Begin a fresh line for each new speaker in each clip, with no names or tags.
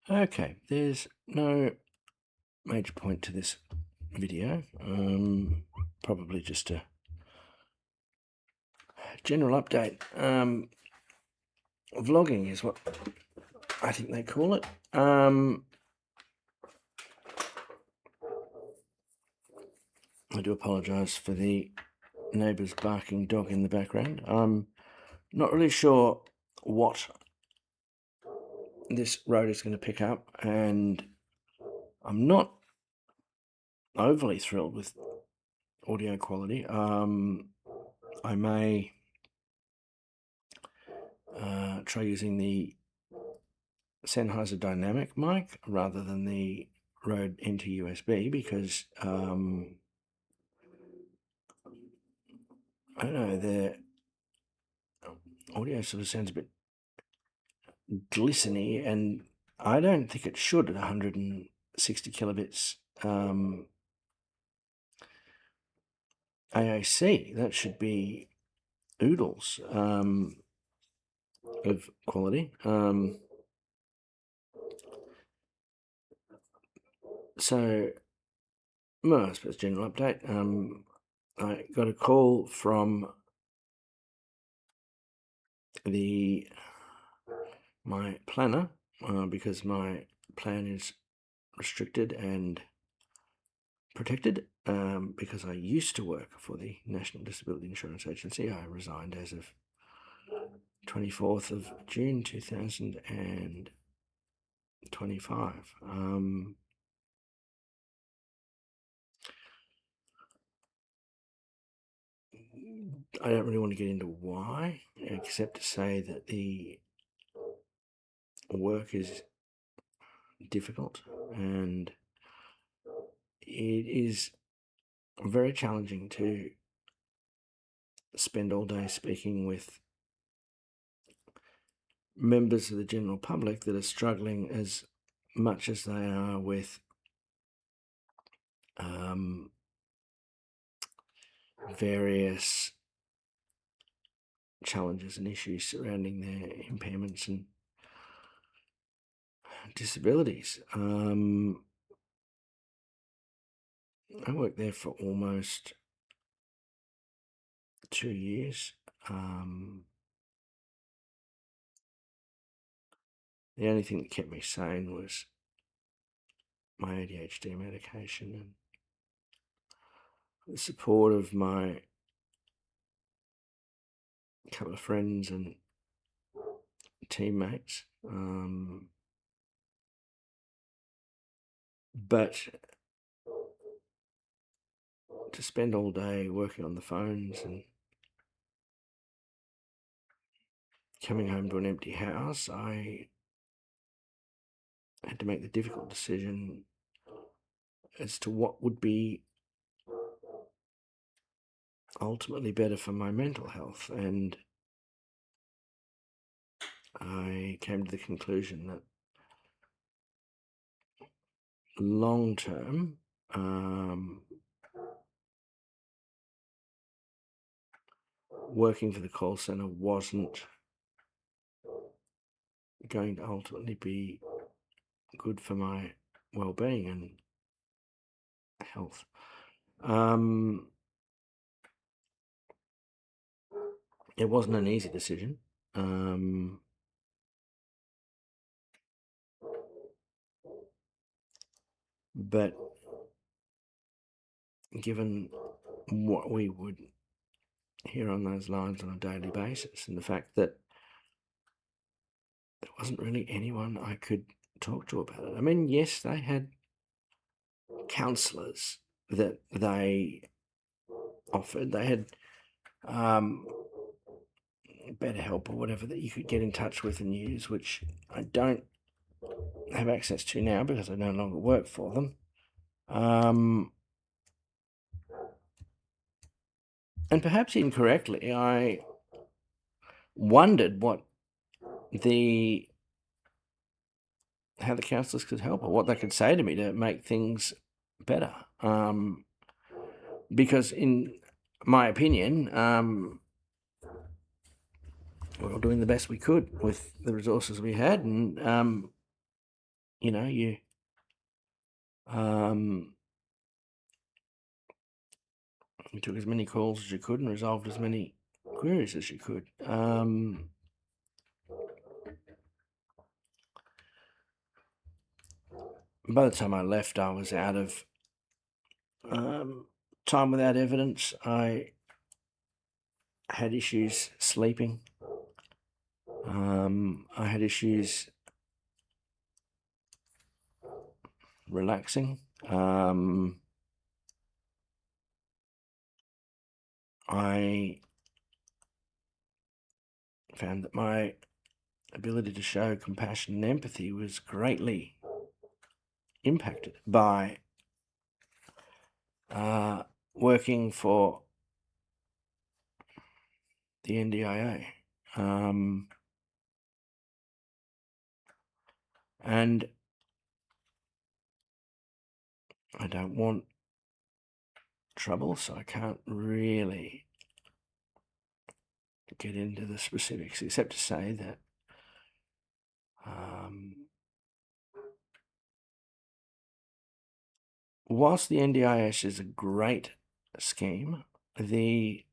Okay, there's no major point to this video. Probably just a general update. Vlogging is what I think they call it. I do apologise for the neighbour's barking dog in the background. I'm not really sure what this road is going to pick up, and I'm not overly thrilled with audio quality. I may try using the Sennheiser dynamic mic rather than the Rode into USB because I don't know, the audio sort of sounds a bit glistening, and I don't think it should at 160 kilobits AAC. That should be oodles of quality. So, well, I suppose general update. I got a call from my planner because my plan is restricted and protected because I used to work for the National Disability Insurance Agency. I resigned as of 24th of June 2025. I don't really want to get into why, except to say that the work is difficult and it is very challenging to spend all day speaking with members of the general public that are struggling as much as they are with various challenges and issues surrounding their impairments and disabilities. I worked there for almost 2 years. The only thing that kept me sane was my ADHD medication and the support of my couple of friends and teammates. But to spend all day working on the phones and coming home to an empty house, I had to make the difficult decision as to what would be ultimately better for my mental health. And I came to the conclusion that long term, working for the call centre wasn't going to ultimately be good for my well-being and health. It wasn't an easy decision. But given what we would hear on those lines on a daily basis and the fact that there wasn't really anyone I could talk to about it. I mean, yes, they had counsellors that they offered. They had BetterHelp or whatever that you could get in touch with and use, which I don't have access to now because I no longer work for them. And perhaps incorrectly, I wondered how the counsellors could help or what they could say to me to make things better. Because in my opinion, we were doing the best we could with the resources we had, and you um, you took as many calls as you could and resolved as many queries as you could. By the time I left, I was out of time without evidence. I had issues sleeping. I had issues relaxing. I found that my ability to show compassion and empathy was greatly impacted by working for the NDIA. And I don't want trouble, so I can't really get into the specifics, except to say that whilst the NDIS is a great scheme, the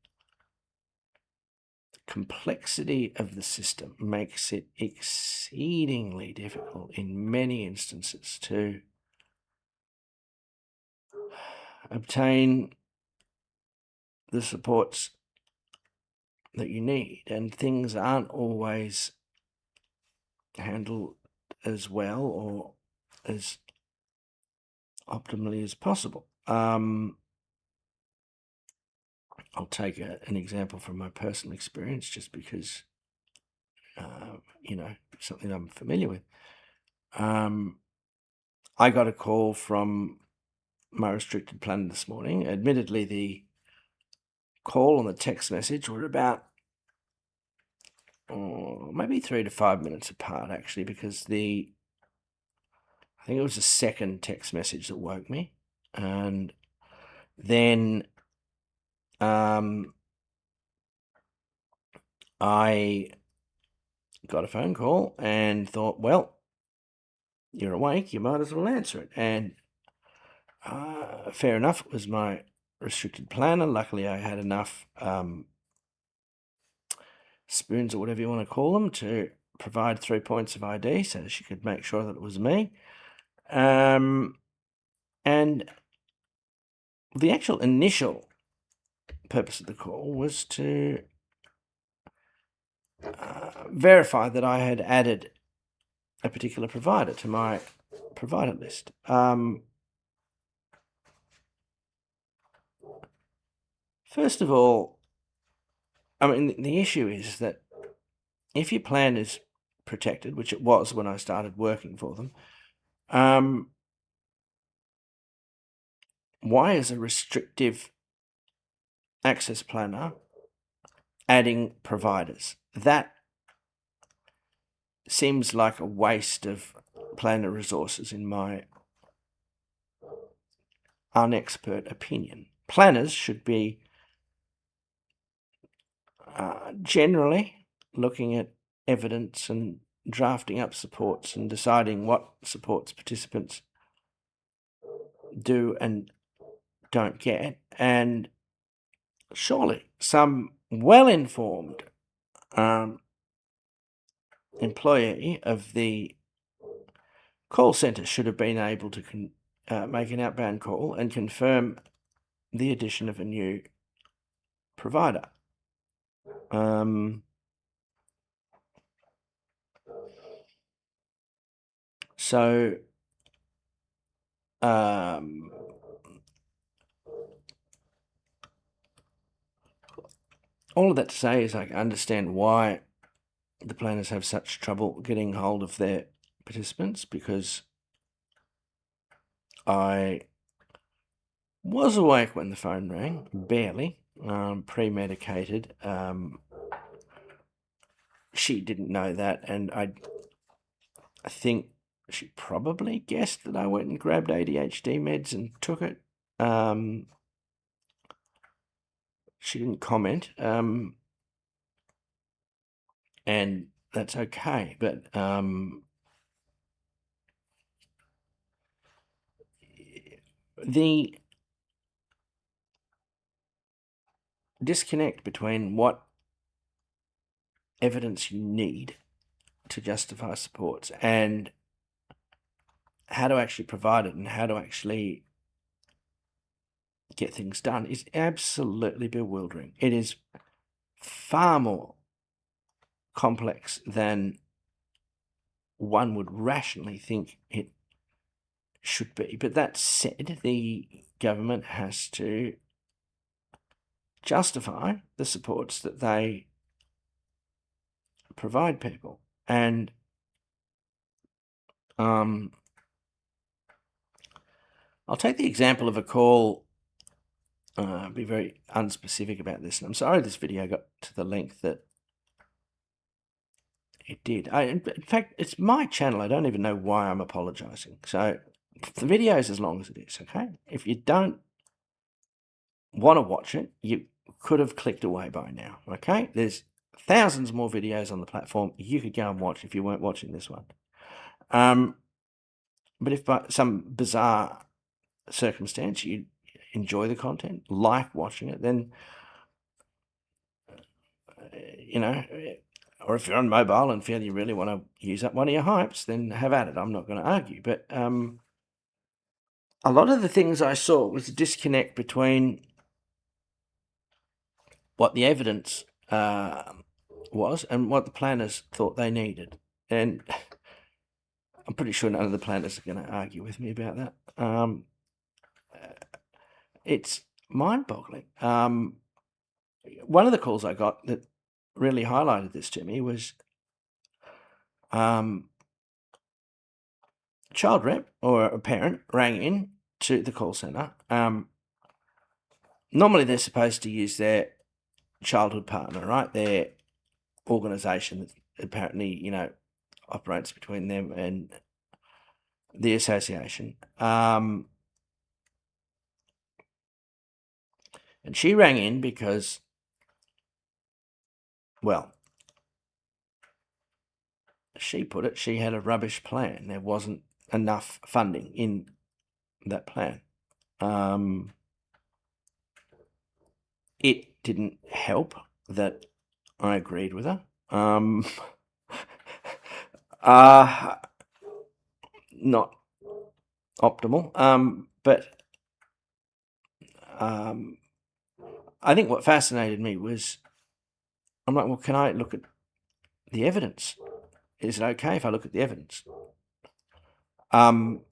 complexity of the system makes it exceedingly difficult in many instances to obtain the supports that you need, and things aren't always handled as well or as optimally as possible. I'll take an example from my personal experience, just because something I'm familiar with. I got a call from my restricted plan this morning. Admittedly, the call and the text message were about maybe 3 to 5 minutes apart, actually, because I think it was the second text message that woke me. And then I got a phone call and thought, well, you're awake, you might as well answer it. And fair enough, it was my restricted planner. Luckily, I had enough spoons, or whatever you want to call them, to provide 3 points of ID so she could make sure that it was me. And the actual initial purpose of the call was to verify that I had added a particular provider to my provider list. First of all, I mean, the issue is that if your plan is protected, which it was when I started working for them, why is a restrictive access planner adding providers? That seems like a waste of planner resources, in my unexpert opinion. Planners should be generally looking at evidence and drafting up supports and deciding what supports participants do and don't get. And surely some well-informed employee of the call centre should have been able to make an outbound call and confirm the addition of a new provider. So all of that to say is I understand why the planners have such trouble getting hold of their participants, because I was awake when the phone rang, barely, pre-medicated. She didn't know that, and I think she probably guessed that I went and grabbed ADHD meds and took it. She didn't comment, and that's okay, but the disconnect between what evidence you need to justify supports and how to actually provide it and how to actually get things done is absolutely bewildering. It is far more complex than one would rationally think it should be. But that said, the government has to justify the supports that they provide people. And I'll take the example of a call. Be very unspecific about this. And I'm sorry this video got to the length that it did. In fact, it's my channel. I don't even know why I'm apologising. So the video is as long as it is, okay? If you don't want to watch it, you could have clicked away by now, okay? There's thousands more videos on the platform you could go and watch if you weren't watching this one. But if by some bizarre circumstance you enjoy the content, like watching it, then, or if you're on mobile and feel you really want to use up one of your hypes, then have at it. I'm not going to argue. But a lot of the things I saw was a disconnect between what the evidence was and what the planners thought they needed. And I'm pretty sure none of the planners are going to argue with me about that. It's mind-boggling. One of the calls I got that really highlighted this to me was child rep or a parent rang in to the call centre. Normally they're supposed to use their childhood partner, right? Their organisation that apparently, operates between them and the association. And she rang in because, well, she put it, she had a rubbish plan. There wasn't enough funding in that plan. It didn't help that I agreed with her. Not optimal. But I think what fascinated me was, I'm like, well, can I look at the evidence? Is it okay if I look at the evidence? Her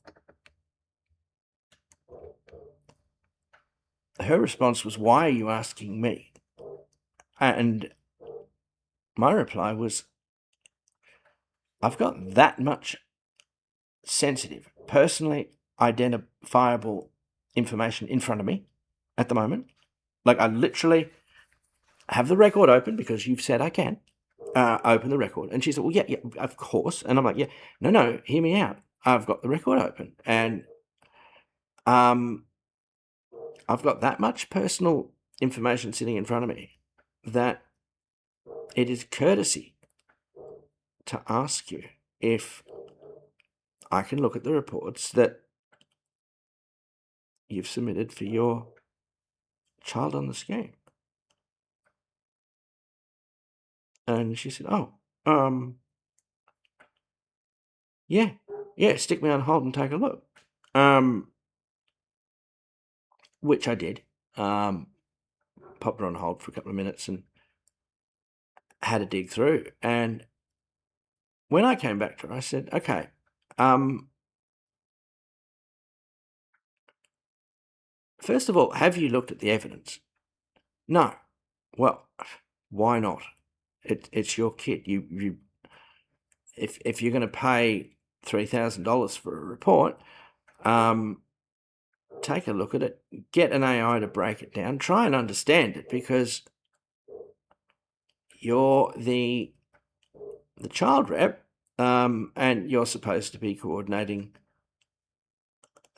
response was, why are you asking me? And my reply was, I've got that much sensitive, personally identifiable information in front of me at the moment. Like, I literally have the record open because you've said I can open the record. And she said, well, yeah, of course. And I'm like, yeah, no, hear me out. I've got the record open. And I've got that much personal information sitting in front of me that it is courtesy to ask you if I can look at the reports that you've submitted for your child on the scheme. And she said, oh, yeah, stick me on hold and take a look. Which I did. Popped her on hold for a couple of minutes and had to dig through. And when I came back to her, I said, okay, first of all, have you looked at the evidence? No. Well, why not? It's your kid. If you're going to pay $3,000 for a report, take a look at it, get an AI to break it down, try and understand it, because you're the child rep, and you're supposed to be coordinating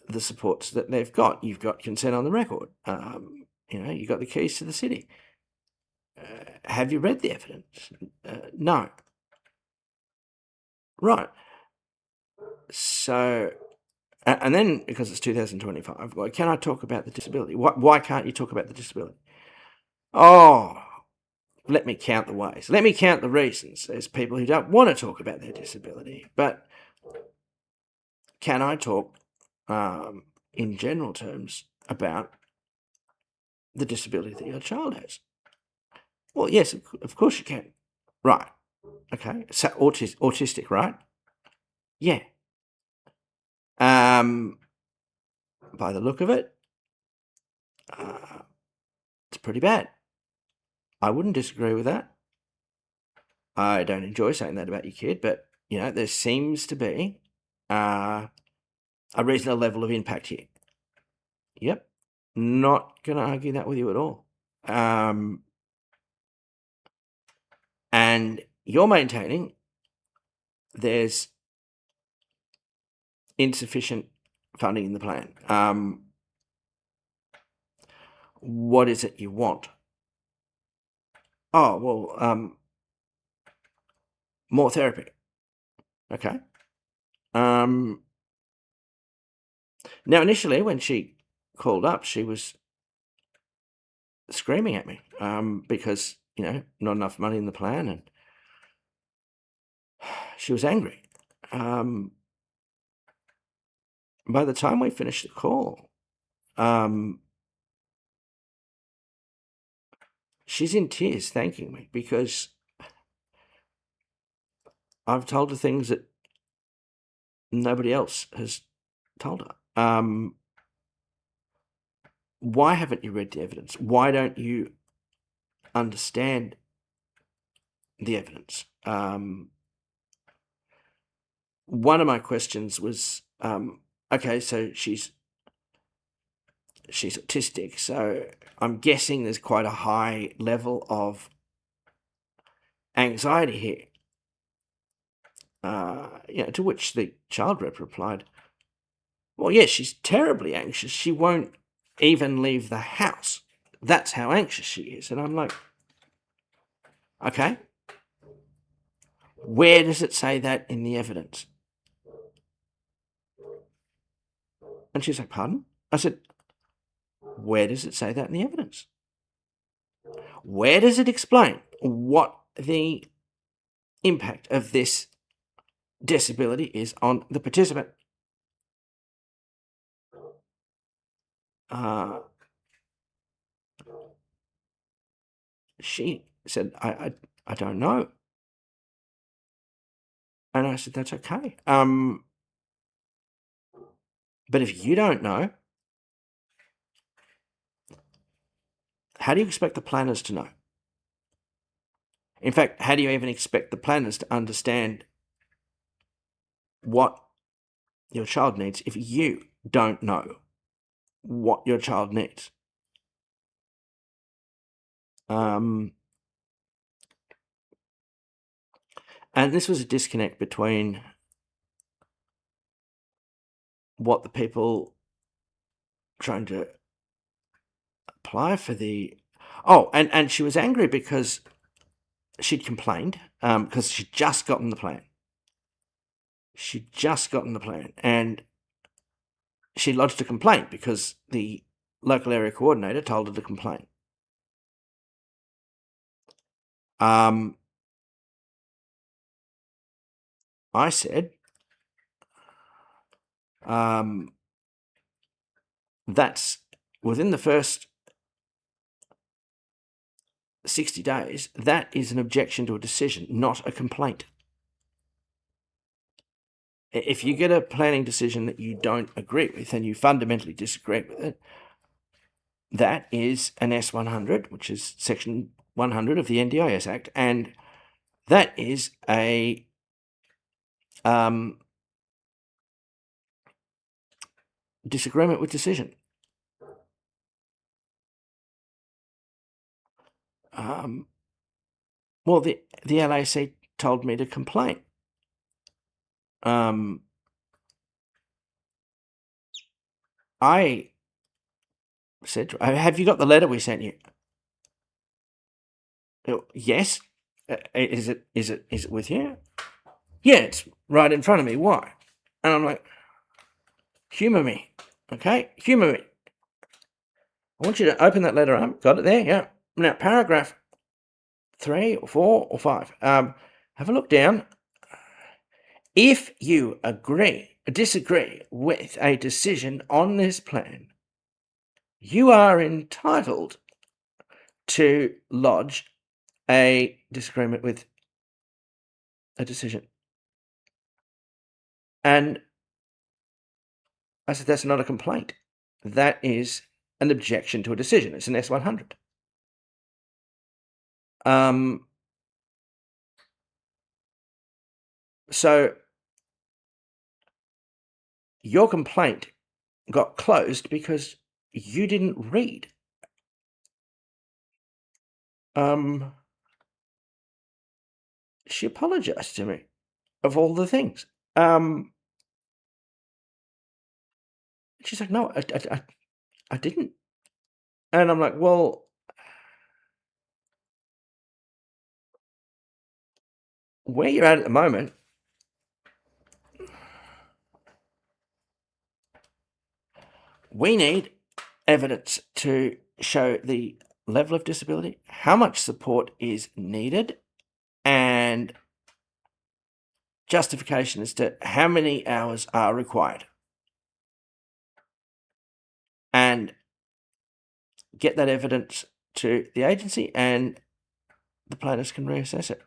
the supports that they've got. You've got consent on the record. You've got the keys to the city. Have you read the evidence? No. Right. So And then, because it's 2025, well, can I talk about the disability? Why can't you talk about the disability? Oh, let me count the ways. Let me count the reasons. There's people who don't want to talk about their disability. But can I talk in general terms about the disability that your child has? Well, yes, of course you can. Right. Okay. So autistic, right? Yeah. By the look of it, it's pretty bad. I wouldn't disagree with that. I don't enjoy saying that about your kid, but there seems to be a reasonable level of impact here. Yep. Not going to argue that with you at all. And you're maintaining there's insufficient funding in the plan. What is it you want? Oh, well, more therapy. Okay. Now, initially, when she called up, she was screaming at me because, not enough money in the plan, and she was angry. By the time we finished the call, she's in tears thanking me because I've told her things that nobody else has told her. Why haven't you read the evidence? Why don't you understand the evidence? One of my questions was, okay, so she's autistic, so I'm guessing there's quite a high level of anxiety here. To which the child rep replied, well, yes, she's terribly anxious. She won't even leave the house. That's how anxious she is. And I'm like, okay, where does it say that in the evidence? And she's like, pardon? I said, where does it say that in the evidence? Where does it explain what the impact of this disability is on the participant? She said, I don't know. And I said, that's okay. But if you don't know, how do you expect the planners to know? In fact, how do you even expect the planners to understand what your child needs if you don't know what your child needs? And this was a disconnect between what the people trying to apply for the... Oh, and she was angry because she'd complained because she'd just gotten the plan. She'd just gotten the plan, and she lodged a complaint because the local area coordinator told her to complain. I said, that's within the first 60 days, that is an objection to a decision, not a complaint. If you get a planning decision that you don't agree with and you fundamentally disagree with it, that is an S100, which is Section 100 of the NDIS Act, and that is a disagreement with decision. Well, the LAC told me to complain. I said, have you got the letter we sent you? Yes. Is it with you? Yeah, it's right in front of me. Why? And I'm like, Humour me. Okay? Humour me. I want you to open that letter up. Got it there? Yeah. Now, paragraph 3 or 4 or 5. Have a look down. If you disagree with a decision on this plan, you are entitled to lodge a disagreement with a decision. And I said, that's not a complaint. That is an objection to a decision. It's an S100. So your complaint got closed because you didn't read. She apologized to me, of all the things. She's like, no, I didn't. And I'm like, well, where you're at the moment, we need evidence to show the level of disability, how much support is needed, and justification as to how many hours are required. And get that evidence to the agency, and the planners can reassess it.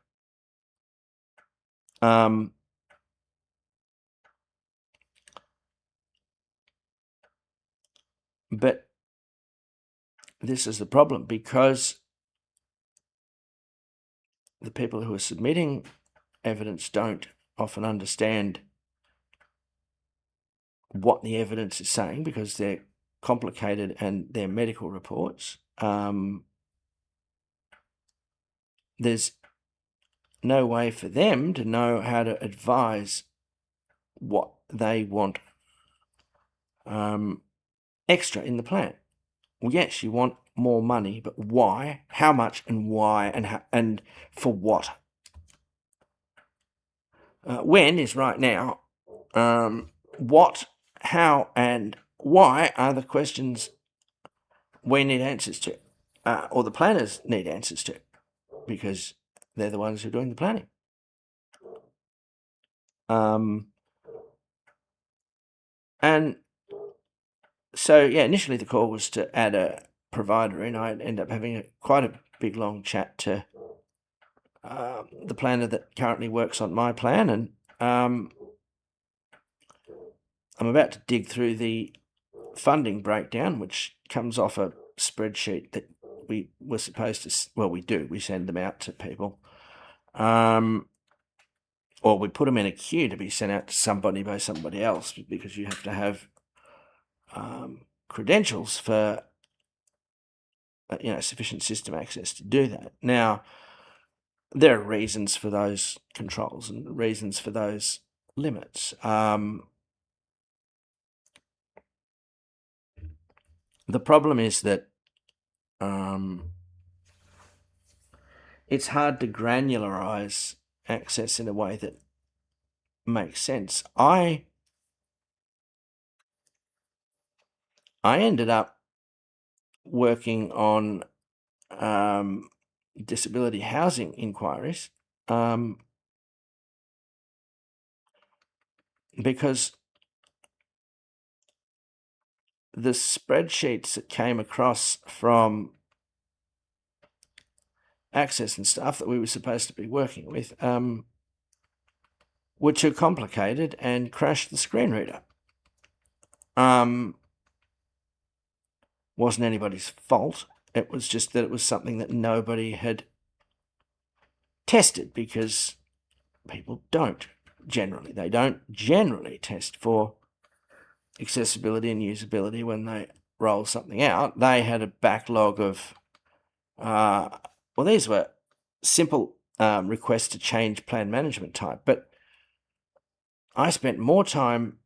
But this is the problem, because the people who are submitting evidence don't often understand what the evidence is saying, because they're complicated and they're medical reports. There's no way for them to know how to advise what they want extra in the plan. Well, yes, you want more money, but why, how much, and why, and for what? When is right now. What, how, and why are the questions we need answers to, or the planners need answers to, because they're the ones who are doing the planning. And so, yeah, initially the call was to add a provider in. I ended up having quite a big long chat to the planner that currently works on my plan, and I'm about to dig through the funding breakdown, which comes off a spreadsheet that we were supposed to, well, we send them out to people, or we put them in a queue to be sent out to somebody by somebody else, because you have to have credentials for sufficient system access to do that. Now, there are reasons for those controls and reasons for those limits. The problem is that it's hard to granularize access in a way that makes sense. I ended up working on disability housing inquiries because the spreadsheets that came across from access and stuff that we were supposed to be working with were too complicated and crashed the screen reader. Wasn't anybody's fault. It was just that it was something that nobody had tested, because people don't generally. They don't generally test for accessibility and usability when they roll something out. They had a backlog of, these were simple requests to change plan management type, but I spent more time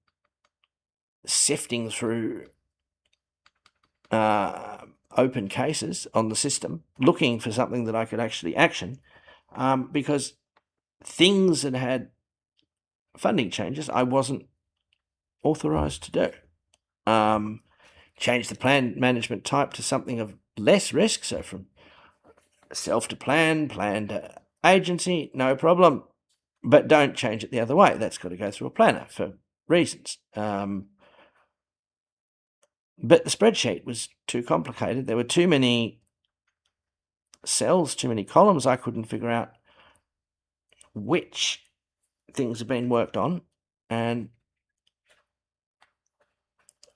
sifting through open cases on the system, looking for something that I could actually action, because things that had funding changes I wasn't authorised to do. Change the plan management type to something of less risk, so from self to plan, plan to agency, no problem. But don't change it the other way. That's got to go through a planner for reasons. But the spreadsheet was too complicated. There were too many cells, too many columns. I couldn't figure out which things had been worked on and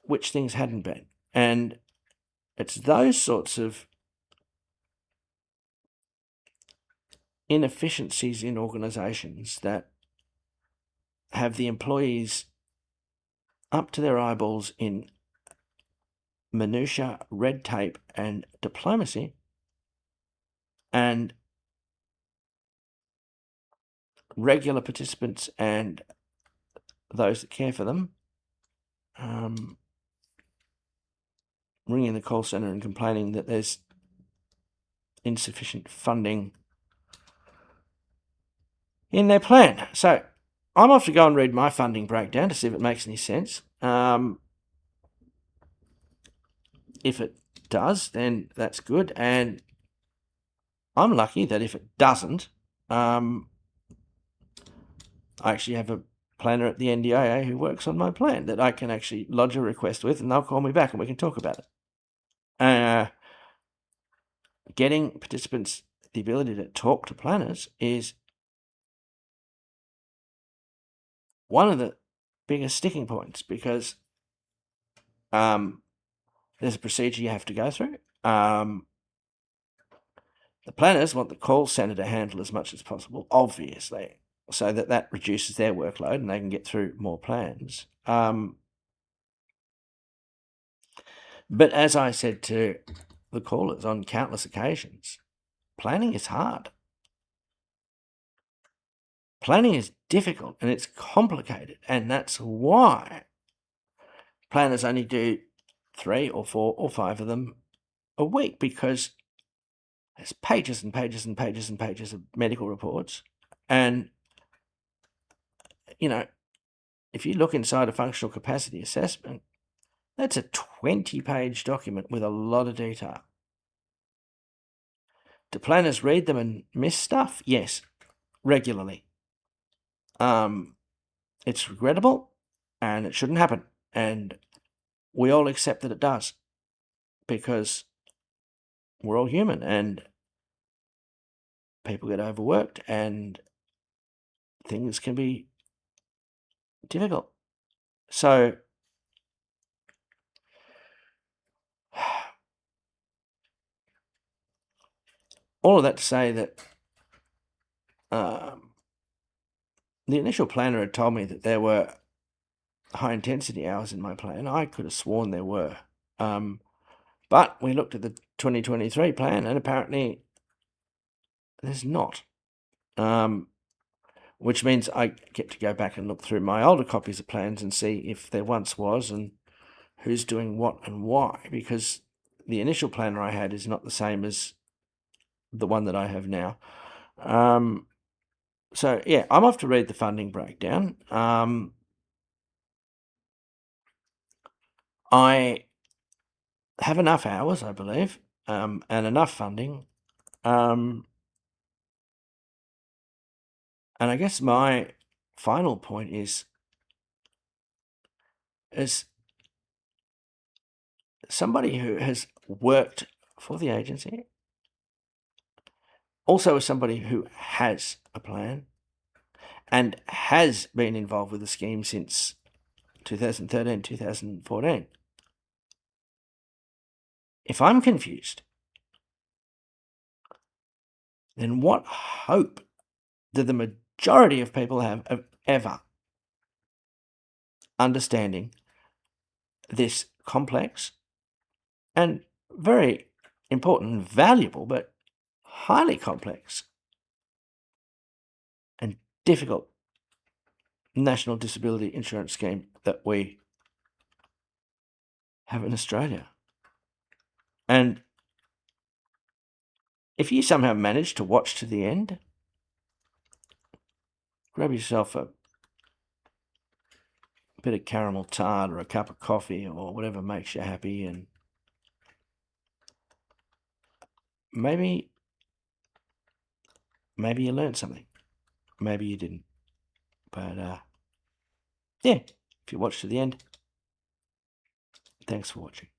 which things hadn't been. And it's those sorts of inefficiencies in organisations that have the employees up to their eyeballs in minutiae, red tape, and diplomacy, and regular participants and those that care for them ringing the call centre and complaining that there's insufficient funding in their plan. So I'm off to go and read my funding breakdown to see if it makes any sense. If it does, then that's good. And I'm lucky that if it doesn't, I actually have a planner at the NDIA who works on my plan that I can actually lodge a request with, and they'll call me back and we can talk about it. Getting participants the ability to talk to planners is one of the biggest sticking points, because there's a procedure you have to go through. The planners want the call centre to handle as much as possible, obviously, so that reduces their workload and they can get through more plans. But as I said to the callers on countless occasions, planning is hard. Planning is difficult and it's complicated, and that's why planners only do 3 or 4 or 5 of them a week, because there's pages and pages and pages and pages of medical reports. And, if you look inside a functional capacity assessment, that's a 20-page document with a lot of detail. Do planners read them and miss stuff? Yes, regularly. It's regrettable and it shouldn't happen. And we all accept that it does, because we're all human and people get overworked and things can be difficult. So all of that to say that the initial planner had told me that there were high intensity hours in my plan. I could have sworn there were. But we looked at the 2023 plan and apparently there's not. Which means I get to go back and look through my older copies of plans and see if there once was and who's doing what and why, because the initial planner I had is not the same as the one that I have now. So, yeah, I'm off to read the funding breakdown. I have enough hours, I believe, and enough funding. And I guess my final point is as somebody who has worked for the agency, also as somebody who has a plan and has been involved with the scheme since 2013, 2014. If I'm confused, then what hope do the majority of people have of ever understanding this complex and very important and valuable, but highly complex and difficult national disability insurance scheme that we have in Australia? And if you somehow manage to watch to the end, grab yourself a bit of caramel tart or a cup of coffee or whatever makes you happy, and maybe you learned something. Maybe you didn't. But yeah, if you watched to the end, thanks for watching.